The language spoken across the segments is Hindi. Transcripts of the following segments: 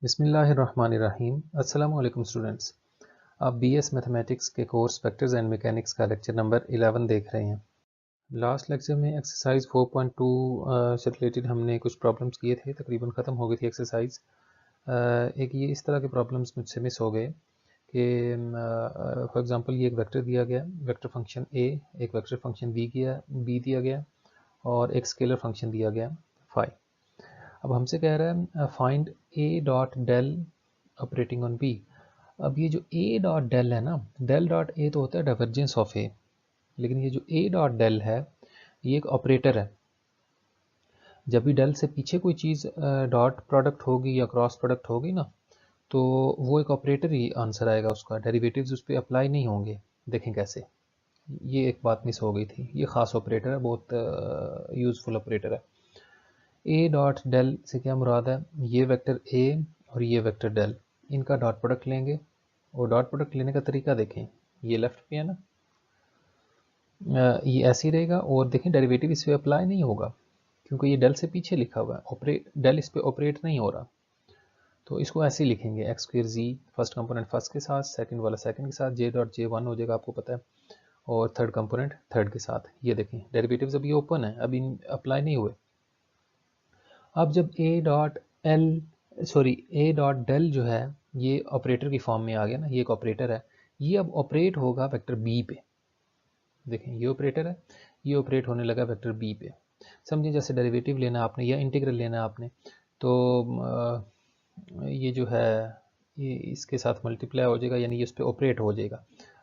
बिस्मिल्लाहिर्रहमानिर्रहीम। अस्सलाम वालेकुम स्टूडेंट्स। आप बीएस मैथमेटिक्स के कोर्स वेक्टर्स एंड मैकेनिक्स का लेक्चर नंबर 11 देख रहे हैं। लास्ट लेक्चर में एक्सरसाइज 4.2 से रिलेटेड हमने कुछ प्रॉब्लम्स किए थे, तकरीबन ख़त्म हो गई थी एक्सरसाइज। एक ये इस तरह के प्रॉब्लम्स मुझसे मिस हो गए कि फॉर एग्जांपल ये एक वेक्टर दिया गया, वेक्टर फंक्शन ए, एक वेक्टर फंक्शन बी दिया गया और एक स्केलर फंक्शन दिया गया फाई। अब हमसे कह रहा है find a dot del operating on B. अब ये जो ए डॉट डेल है ना, डेल डॉट ए तो होता है डाइवर्जेंस ऑफ ए, लेकिन ये जो ए डॉट डेल है ये एक ऑपरेटर है। जब भी डेल से पीछे कोई चीज़ डॉट प्रोडक्ट होगी या क्रॉस प्रोडक्ट होगी ना, तो वो एक ऑपरेटर ही आंसर आएगा, उसका डेरिवेटिव्स उस पर अप्लाई नहीं होंगे। देखें कैसे, ये एक बात मिस हो गई थी। ये ख़ास ऑपरेटर है, बहुत यूज़फुल ऑपरेटर है। ए डॉट डेल से क्या मुराद है, ये वेक्टर ए और ये वेक्टर डेल, इनका डॉट प्रोडक्ट लेंगे और डॉट प्रोडक्ट लेने का तरीका देखें, ये लेफ्ट पे है ना, ये ऐसे ही रहेगा और देखें डेरिवेटिव इस पर अप्लाई नहीं होगा क्योंकि ये डेल से पीछे लिखा हुआ है, ऑपरेट डेल इस पर ऑपरेट नहीं हो रहा। तो इसको ऐसे ही लिखेंगे एक्स स्क्वायर जी, फर्स्ट कंपोनेंट फर्स्ट के साथ, सेकंड वाला सेकंड के साथ, जे डॉट जे वन हो जाएगा आपको पता है, और थर्ड कंपोनेंट थर्ड के साथ। ये देखें डेरिवेटिव्स अभी ओपन है, अभी अप्लाई नहीं हुए। अब जब ए डॉट डेल जो है ये ऑपरेटर की फॉर्म में आ गया ना, ये एक ऑपरेटर है, ये अब ऑपरेट होगा वेक्टर बी पे। देखें ये ऑपरेटर है, ये ऑपरेट होने लगा वेक्टर बी पे। समझिए जैसे डेरिवेटिव लेना आपने या इंटीग्रल लेना आपने, तो ये जो है ये इसके साथ मल्टीप्लाई हो जाएगा, यानी ये उस पर ऑपरेट हो जाएगा।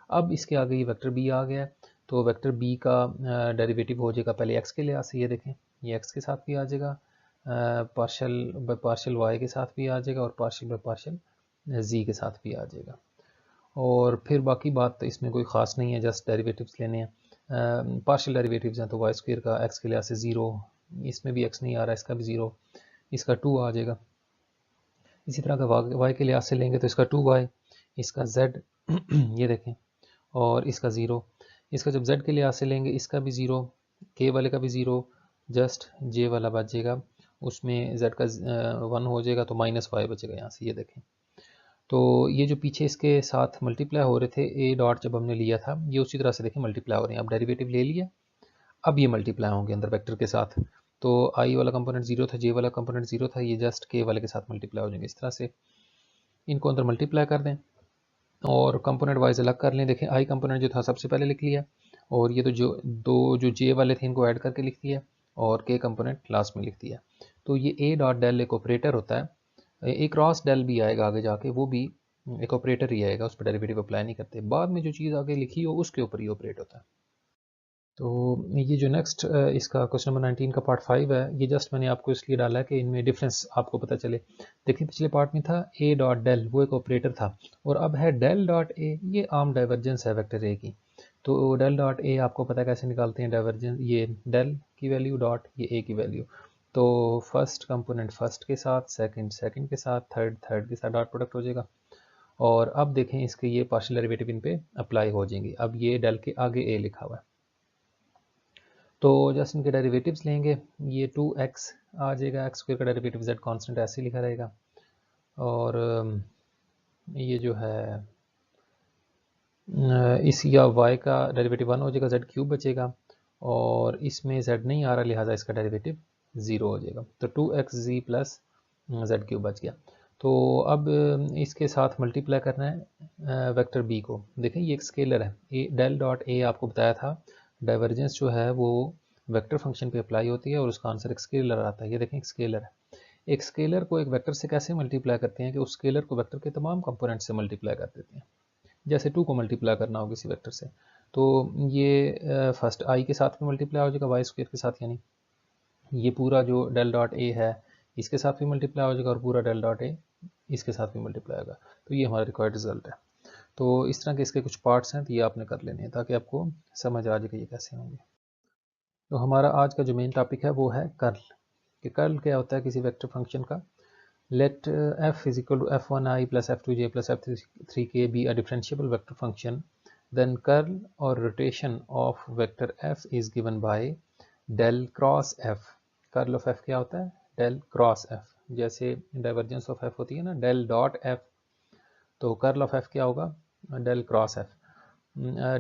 अब इसके आगे ये वेक्टर बी आ गया, तो वेक्टर बी का डेरिवेटिव हो जाएगा पहले एक्स के लिहाज से, ये देखें ये एक्स के साथ भी आ जाएगा, पार्शल बाय पार्शल वाई के साथ भी आ जाएगा और पार्शल बाय पार्शल जी के साथ भी आ जाएगा। और फिर बाकी बात तो इसमें कोई ख़ास नहीं है, जस्ट डेरिवेटिव्स लेने हैं। पार्शियल डेरिवेटिव्स हैं तो वाई स्क्वायर का एक्स के लिहाज से ज़ीरो, इसमें भी एक्स नहीं आ रहा, इसका भी ज़ीरो, इसका टू आ जाएगा। इसी तरह का वाई के लिहाज से लेंगे तो इसका टू वाई, इसका जेड ये देखें, और इसका ज़ीरो। इसका जब जेड के लिहाज से लेंगे इसका भी ज़ीरो, के वाले का भी ज़ीरो, जस्ट जे वाला बचेगा, उसमें जेड का वन हो जाएगा तो माइनस वाई बचेगा यहाँ से, ये देखें। तो ये जो पीछे इसके साथ मल्टीप्लाई हो रहे थे ए डॉट जब हमने लिया था, ये उसी तरह से देखें मल्टीप्लाई हो रहे हैं। अब डेरिवेटिव ले लिया, अब ये मल्टीप्लाई होंगे अंदर वेक्टर के साथ। तो आई वाला कंपोनेंट जीरो था, जे वाला कंपोनेंट जीरो था, ये जस्ट के वाले के साथ मल्टीप्लाई हो जाएंगे। इस तरह से इनको अंदर मल्टीप्लाई कर दें और कंपोनेंट वाइज अलग कर लें। देखें आई कंपोनेंट जो था सबसे पहले लिख लिया, और ये तो जो जे वाले थे इनको ऐड करके लिख दिया, और के कंपोनेंट लास्ट में लिख दिया। तो ये ए डॉट डेल एक ऑपरेटर होता है, एक क्रॉस डेल भी आएगा आगे जाके, वो भी एक ऑपरेटर ही आएगा, उस पर डेरिवेटिव अप्लाई नहीं करते, बाद में जो चीज़ आगे लिखी हो उसके ऊपर ही ऑपरेट होता है। तो ये जो नेक्स्ट इसका क्वेश्चन नंबर 19 का पार्ट 5 है, ये जस्ट मैंने आपको इसलिए डाला है कि इनमें डिफरेंस आपको पता चले। देखिए पिछले पार्ट में था ए डॉट डेल, वो एक ऑपरेटर था, और अब है डेल डॉट ए, ये आम डाइवर्जेंस है वेक्टर ए की। तो डेल डॉट ए आपको पता है कैसे निकालते हैं डाइवर्जेंस, ये डेल की वैल्यू डॉट ये ए की वैल्यू। तो फर्स्ट कंपोनेंट फर्स्ट के साथ, सेकंड सेकंड के साथ, थर्ड थर्ड के साथ डॉट प्रोडक्ट हो जाएगा। और अब देखें इसके ये पार्शियल डेरिवेटिव इन पे अप्लाई हो जाएंगे। अब ये डेल के आगे ए लिखा हुआ है, तो जस्ट इनके डेरिवेटिव्स लेंगे, ये 2x आ जाएगा, एक्स स्क्वायर का डेरिवेटिव z कांस्टेंट ऐसे लिखा रहेगा, और ये जो है इस या y का डेरिवेटिव 1 हो जाएगा, z क्यूब बचेगा, और इसमें z नहीं आ रहा लिहाजा इसका डेरिवेटिव 0 हो जाएगा, तो 2xz प्लस z क्यूब बच गया। तो अब इसके साथ मल्टीप्लाई करना है वेक्टर b को। देखें ये एक स्केलर है, ए डेल डॉट ए आपको बताया था, डाइवर्जेंस जो है वो वेक्टर फंक्शन पे अप्लाई होती है और उसका आंसर एक स्केलर आता है। ये देखें एक स्केलर है, एक स्केलर को एक वेक्टर से कैसे मल्टीप्लाई करते हैं कि उस स्केलर को वेक्टर के तमाम कंपोनेंट से मल्टीप्लाई कर देते हैं, जैसे 2 को मल्टीप्लाई करना हो किसी वेक्टर से। तो ये फर्स्ट आई के साथ में मल्टीप्लाई हो जाएगा वाई स्क्वायर के साथ, यानी ये पूरा जो डेल डॉट ए है इसके साथ भी मल्टीप्लाई हो जाएगा, और पूरा डेल डॉट ए इसके साथ भी मल्टीप्लाई होगा। तो ये हमारा रिक्वायर्ड रिजल्ट है। तो इस तरह के इसके कुछ पार्ट्स हैं, तो ये आपने कर लेने हैं ताकि आपको समझ आ जाए कि ये कैसे होंगे। तो हमारा आज का जो मेन टॉपिक है वो है कर्ल, कि कर्ल क्या होता है किसी वेक्टर फंक्शन का। Let f is equal to f1i plus f2j plus f3k be a differentiable vector function, then curl or rotation of vector f is given by del cross f. Curl of f क्या होता है? Del cross f. जैसे डाइवर्जेंस ऑफ एफ होती है ना, डेल डॉट एफ, तो कर्ल ऑफ एफ क्या होगा, del cross F.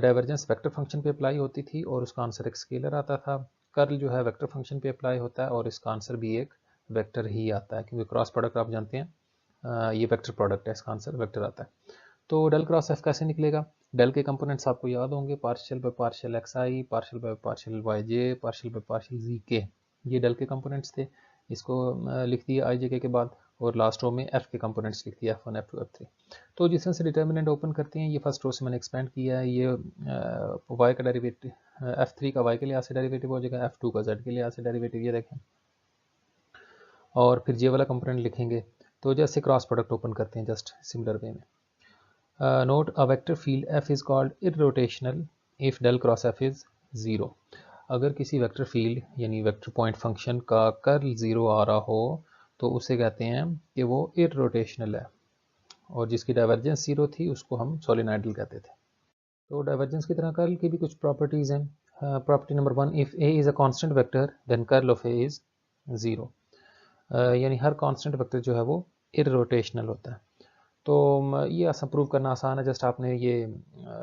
Divergence vector function पे अप्लाई होती थी और उसका आंसर एक स्केलर आता था। कर्ल जो है वेक्टर फंक्शन पे अप्लाई होता है और इसका आंसर भी एक वेक्टर ही आता है, क्योंकि क्रॉस प्रोडक्ट आप जानते हैं ये वेक्टर प्रोडक्ट है, इसका आंसर वेक्टर आता है। तो डेल क्रॉस एफ कैसे निकलेगा, डेल के कंपोनेंट्स आपको याद होंगे, partial by partial X I, partial by partial Y J, partial by partial Z K, ये डेल के कंपोनेंट्स थे। इसको लिख दिया आई जे के बाद, और लास्ट रो में एफ के कंपोनेंट्स लिख दिया F1 F2 F3। तो जिस तरह से डिटर्मिनेंट ओपन करते हैं, ये फर्स्ट रो से मैंने एक्सपेंड किया है, ये y का डेरिवेटिव F3 का y के लिहाज से डेरिवेटिव हो जाएगा, F2 का z के लिहाज से डेरिवेटिव, ये देखें, और फिर जे वाला कंपोनेंट लिखेंगे। तो जैसे क्रॉस प्रोडक्ट ओपन करते हैं जस्ट सिमिलर वे में, note a vector field f is called irrotational if del cross f is 0। अगर किसी वेक्टर फील्ड यानी वेक्टर पॉइंट फंक्शन का कर्ल 0 आ रहा हो तो उसे कहते हैं कि वो इररोटेशनल है, और जिसकी डाइवर्जेंस 0 थी उसको हम सोलिनॉइडल कहते थे। तो डाइवर्जेंस की तरह कर्ल की भी कुछ प्रॉपर्टीज़ हैं। Property number 1, if a is a constant vector then curl of a is 0। यानी हर कांस्टेंट वेक्टर जो है वो इररोटेशनल होता है। तो ये प्रूव करना आसान है, जस्ट आपने ये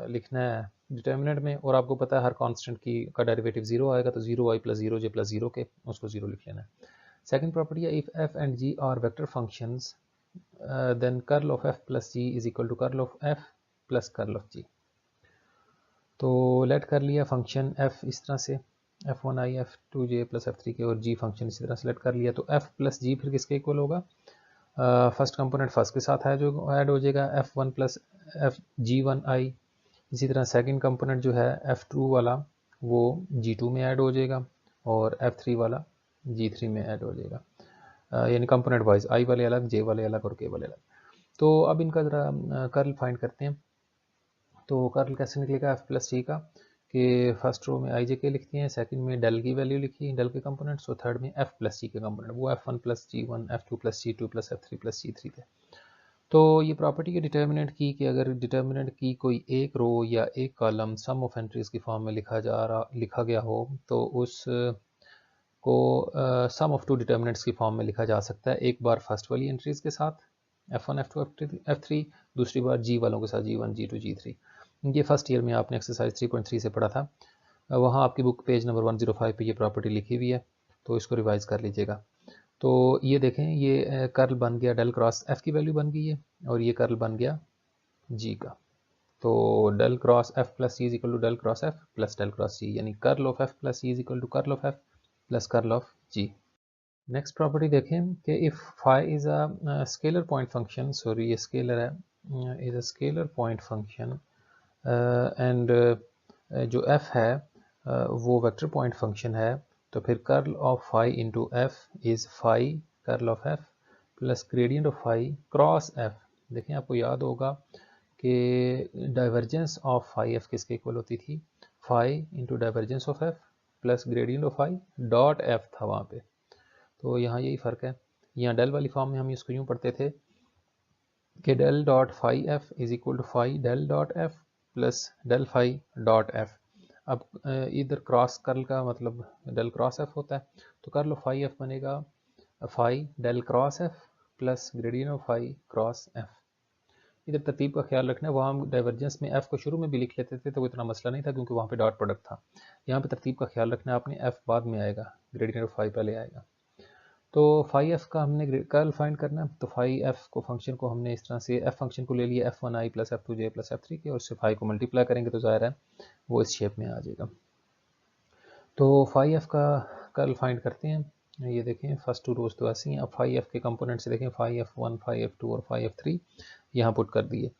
लिखना है डिटर्मिनेंट में, और आपको पता है हर कांस्टेंट की का डेरिवेटिव 0 आएगा, तो 0y प्लस 0j प्लस 0 के उसको 0 लिख लेना है। सेकंड प्रॉपर्टी है, if f and g are vector functions then curl of f plus g is equal to curl of f plus curl of g। तो लेट कर लिया फंक्शन f इस तरह से, f1i f2j प्लस f3k, और g फंक्शन इसी तरह से लेट कर लिया, तो f प्लस g फिर किसके इक्वल होगा, फर्स्ट कंपोनेंट फर्स्ट के साथ है जो ऐड हो जाएगा, f1 प्लस एफ g1i। इसी तरह सेकंड कंपोनेंट जो है f2 वाला वो g2 में ऐड हो जाएगा, और f3 वाला g3 में ऐड हो जाएगा, यानी कंपोनेंट वाइज i वाले अलग, j वाले अलग और k वाले अलग। तो अब इनका ज़रा कर्ल फाइंड करते हैं। तो कर्ल कैसे निकलेगा एफ प्लस जी का, कि फर्स्ट रो में आई जे के लिखते हैं, सेकंड में डेल की वैल्यू लिखी, डेल के कंपोनेंट्स, और थर्ड में एफ प्लस जी के कंपोनेंट, वो F1 plus G1, F2 plus G2 plus F3 plus G3 थे। तो ये प्रॉपर्टी के डिटर्मिनेंट की कि अगर डिटर्मिनेंट की कोई एक रो या एक कॉलम सम ऑफ एंट्रीज की फॉर्म में लिखा गया हो, तो उस को सम ऑफ टू डिटर्मिनेंट्स की फॉर्म में लिखा जा सकता है, एक बार फर्स्ट वाली एंट्रीज के साथ F1 F2 F3, दूसरी बार G वालों के साथ G1 G2 G3। ये फर्स्ट ईयर में आपने एक्सरसाइज 3.3 से पढ़ा था, वहाँ आपकी बुक पेज नंबर 105 पे ये प्रॉपर्टी लिखी हुई है, तो इसको रिवाइज कर लीजिएगा। तो ये देखें, ये कर्ल बन गया, डेल क्रॉस एफ की वैल्यू बन गई है, और ये कर्ल बन गया जी का। तो del cross F plus C is equal to del cross F plus del cross C, यानी curl of F plus C is equal to curl of F plus curl of G. Next property देखें कि if phi is a scalar point function, sorry ये स्केलर है, is a scalar point function, and जो f है वो वेक्टर पॉइंट फंक्शन है, तो फिर curl of phi into F is phi curl of F plus gradient of phi cross F. देखें आपको याद होगा कि डाइवर्जेंस ऑफ फाई एफ किसके इक्वल होती थी, phi into divergence of F plus gradient of phi dot F था वहाँ पे। तो यहाँ यही फ़र्क है, यहाँ डेल वाली फॉर्म में हम इसको यूँ पढ़ते थे कि del dot phi F is equal to phi del dot F plus del phi dot F. अब इधर क्रॉस कर्ल का मतलब डेल क्रॉस एफ होता है, तो कर्ल ऑफ फाई एफ बनेगा phi del cross F plus gradient of phi cross F. इधर तरतीब का ख्याल रखना है, वहाँ हम डाइवर्जेंस में एफ को शुरू में भी लिख लेते थे तो वो इतना मसला नहीं था क्योंकि वहाँ पे डॉट प्रोडक्ट था। यहाँ पे तरतीब का ख्याल रखना है आपने, एफ बाद में आएगा, ग्रेडियंट ऑफ फाई पहले आएगा। तो फाई एफ का हमने कर्ल फाइंड करना है, तो फाई एफ को फंक्शन को हमने इस तरह से एफ फंक्शन को ले लिया f1i plus f2j plus f3 के, और उससे फाई को मल्टीप्लाई करेंगे तो ज़ाहिर है वो इस शेप में आ जाएगा। तो फाई एफ का कर्ल फाइंड करते हैं, ये देखें फर्स्ट टू रोज तो ऐसी हैं। अब फाई एफ के कंपोनेंट से देखें, फाई f1 फाई f2 और फाई f3 यहाँ पुट कर दिए।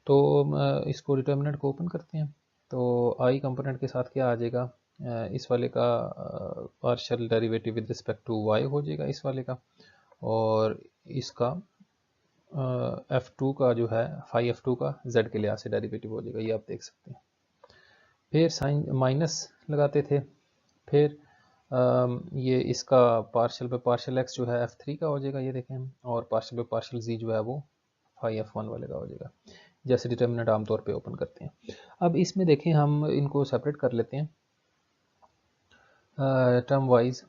तो इसको डिटर्मिनेंट को ओपन करते हैं, तो आई कंपोनेंट के साथ क्या आ जाएगा, इस वाले का partial derivative with respect to Y हो जाएगा इस वाले का, और इसका F2 का जो है फाई F2 का Z के लिहाज से डेरिवेटिव हो जाएगा, ये आप देख सकते हैं। फिर साइन माइनस लगाते थे, फिर ये इसका पार्शियल बाय पार्शियल x जो है F3 का हो जाएगा, ये देखें, और पार्शियल बाय पार्शियल z जो है वो फाई F1 वाले का हो जाएगा, जैसे डिटर्मिनेंट आमतौर पे ओपन करते हैं। अब इसमें देखें हम इनको सेपरेट कर लेते हैं टर्म वाइज।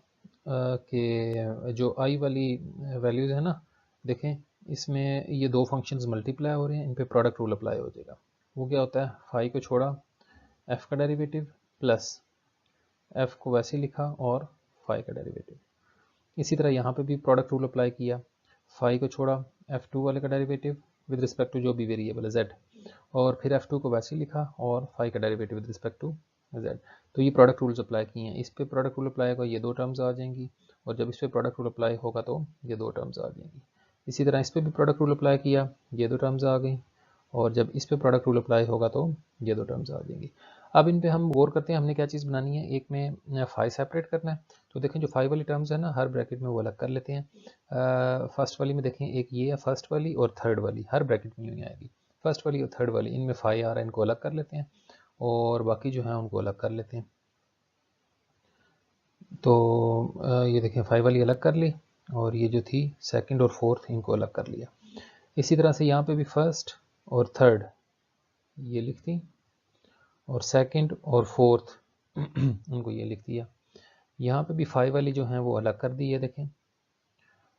कि जो आई वाली वैल्यूज़ है ना, देखें इसमें ये दो फंक्शंस मल्टीप्लाई हो रहे हैं, इन पे प्रोडक्ट रूल अप्लाई हो जाएगा। वो क्या होता है, फाई को छोड़ा एफ का डेरिवेटिव प्लस एफ को वैसे ही लिखा और फाई का डेरिवेटिव। इसी तरह यहाँ पे भी प्रोडक्ट रूल अप्लाई किया, फाई को छोड़ा f2 वाले का डेरिवेटिव विद रिस्पेक्ट टू जो भी वेरिएबल है z, और फिर f2 को वैसे ही लिखा और फाई का derivative with respect to z। तो ये प्रोडक्ट रूल्स अप्लाई किए हैं। इस पे प्रोडक्ट रूल अप्लाई होगा, ये दो टर्म्स आ जाएंगी, और जब इस पे प्रोडक्ट रूल अप्लाई होगा तो ये दो टर्म्स आ जाएंगी। इसी तरह इस पे भी प्रोडक्ट रूल अप्लाई किया, ये दो टर्म्स आ गई, और जब इस पे प्रोडक्ट रूल अप्लाई होगा तो ये दो टर्म्स आ जाएंगी। अब इन पे हम गौर करते हैं, हमने क्या चीज़ बनानी है, एक में फाई सेपरेट करना है। तो देखें जो फाई वाली टर्म्स है ना, हर ब्रैकेट में वो अलग कर लेते हैं। फर्स्ट वाली में देखें, एक ये है फर्स्ट वाली, और थर्ड वाली हर ब्रैकेट में यूँ आएगी, फर्स्ट वाली और थर्ड वाली, इनमें फाई आ रहा है, इनको अलग कर लेते हैं, और बाकी जो है उनको अलग कर लेते हैं। तो ये देखें फाई वाली अलग कर ली, और ये जो थी सेकंड और फोर्थ इनको अलग कर लिया। इसी तरह से यहाँ पे भी फर्स्ट और थर्ड ये लिख दी, और सेकंड और फोर्थ उनको ये लिख दिया। यहाँ पे भी फाई वाली जो हैं वो अलग कर दी है देखें,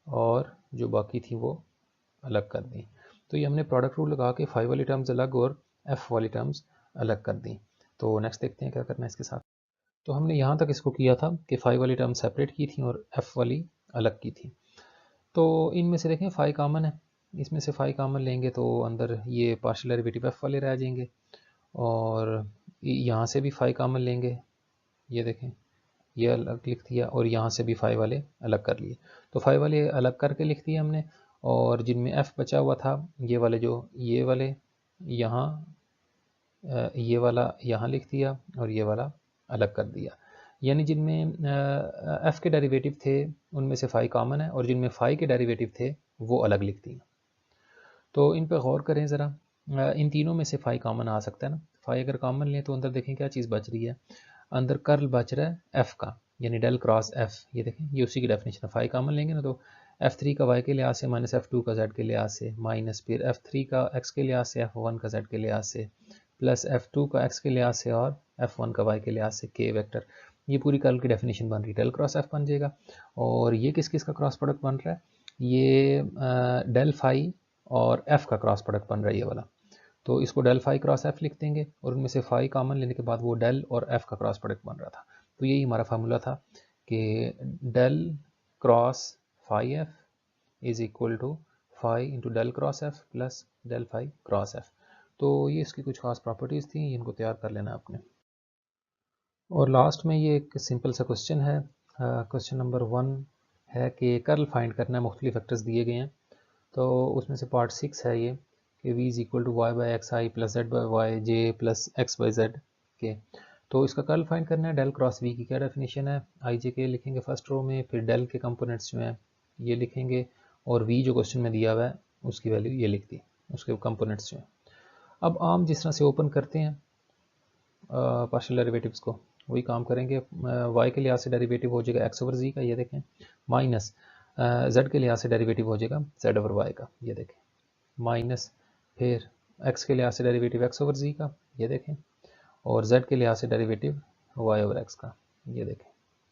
और जो बाकी थी वो अलग कर दी। तो ये हमने प्रोडक्ट रूल लगा के फाई वाली टर्म्स अलग और एफ वाली टर्म्स अलग कर दी। तो नेक्स्ट देखते हैं क्या करना है इसके साथ। तो हमने यहाँ तक इसको किया था कि फाई वाली टर्म सेपरेट की थी और एफ वाली अलग की थी। तो इनमें से देखें फाई कॉमन है, इसमें से फाई कॉमन लेंगे तो अंदर ये पार्शियल डेरिवेटिव एफ वाले रह जाएंगे, और यहाँ से भी फाई कॉमन लेंगे, ये देखें ये अलग लिख दिया, और यहाँ से भी फाई वाले अलग कर लिए। तो फाई वाले अलग करके लिख दिए हमने, और जिनमें एफ बचा हुआ था ये वाले, जो ये वाले यहाँ, ये वाला यहाँ लिख दिया, और ये वाला अलग कर दिया। यानी जिनमें एफ के डेरिवेटिव थे उनमें से फाई कॉमन है, और जिनमें फाई के डेरिवेटिव थे वो अलग लिख दिए। तो इन पर गौर करें ज़रा, इन तीनों में से फाई कॉमन आ सकता है ना। फाई अगर कॉमन लें तो अंदर देखें क्या चीज़ बच रही है, अंदर कर्ल बच रहा है एफ का, यानी डेल क्रॉस एफ। ये देखें ये उसी की डेफिनेशन है। फाई कॉमन लेंगे ना तो f3 का y के लिहाज से माइनस f2 का z के लिहाज से, माइनस फिर f3 का x के लिहाज से f1 का z के लिहाज से, प्लस f2 का x के लिहाज से और f1 का y के लिहाज से k वेक्टर। ये पूरी कर्ल की डेफिनेशन बन रही है, डेल क्रॉस f बन जाएगा। और ये किस किस का क्रॉस प्रोडक्ट बन रहा है, ये डेल फाई और f का क्रॉस प्रोडक्ट बन रहा है ये वाला। तो इसको डेल फाई क्रॉस एफ लिख देंगे, और उनमें से फाई कॉमन लेने के बाद वो डेल और एफ का क्रॉस प्रोडक्ट बन रहा था। तो यही हमारा फार्मूला था कि del cross phi F is equal to phi into del cross F plus del phi cross F. तो ये इसकी कुछ खास प्रॉपर्टीज़ थी, इनको तैयार कर लेना आपने। और लास्ट में ये एक सिंपल सा क्वेश्चन है, क्वेश्चन नंबर 1 है कि कर्ल फाइंड करना है, मुख्तलिफ फैक्टर्स दिए गए हैं। तो उसमें से पार्ट 6 है ये कि v is equal to Y by X I plus Z by Y J plus X by Z के। तो इसका कर्ल फाइंड करना है। डेल क्रॉस v की क्या डेफिनेशन है, आई जे के लिखेंगे फर्स्ट रो में, फिर डेल के कंपोनेंट्स जो हैं ये लिखेंगे, और v जो क्वेश्चन में दिया हुआ है उसकी वैल्यू ये लिख दी, उसके कंपोनेंट्स जो हैं। अब आम जिस तरह से ओपन करते हैं पार्शियल डेरिवेटिव्स को, वही काम करेंगे। y के लिहाज से डेरिवेटिव हो जाएगा x ओवर z का, ये देखें, माइनस z के लिहाज से डेरिवेटिव हो जाएगा z ओवर y का, ये देखें, माइनस फिर x के लिहाज से डेरिवेटिव x ओवर z का, ये देखें, और z के लिहाज से डेरिवेटिव y ओवर x का, ये देखें,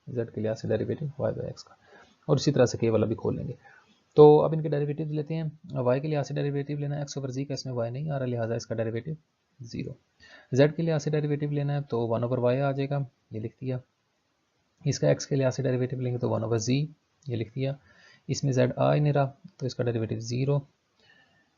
z के लिहाज से डेरिवेटिव y ओवर x का, और इसी तरह से k वाला भी खोल लेंगे। तो अब इनके डेरिवेटिव लेते हैं। y के लिहाज से डेरिवेटिव लेना है x ओवर z का, इसमें y नहीं आ रहा, लिहाजा इसका डेरिवेटिव 0। z के लिहाज से डेरिवेटिव लेना है तो 1 ओवर y आ जाएगा, ये लिख दिया। इसका x के लिहाज से डेरिवेटिव लेंगे तो 1 ओवर z, ये लिख दिया। इसमें z आ ही नहीं रहा तो इसका डेरिवेटिव 0,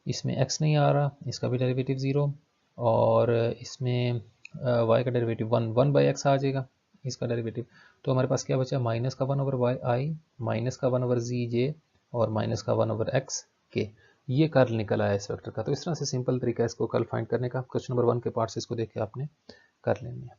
इसमें x नहीं आ रहा, इसका भी डेरिवेटिव 0, और इसमें y का डेरिवेटिव 1 बाई एक्स आ जाएगा, इसका डेरिवेटिव। तो हमारे पास क्या बचा, माइनस का 1 ओवर वाई आई, माइनस का 1 ओवर जी जे, और माइनस का 1 ओवर एक्स के। ये कर्ल निकल आया इस वेक्टर का। तो इस तरह से सिंपल तरीका है इसको कर्ल फाइंड करने का। क्वेश्चन नंबर 1 के पार्ट्स इसको देख के आपने कर लेने हैं।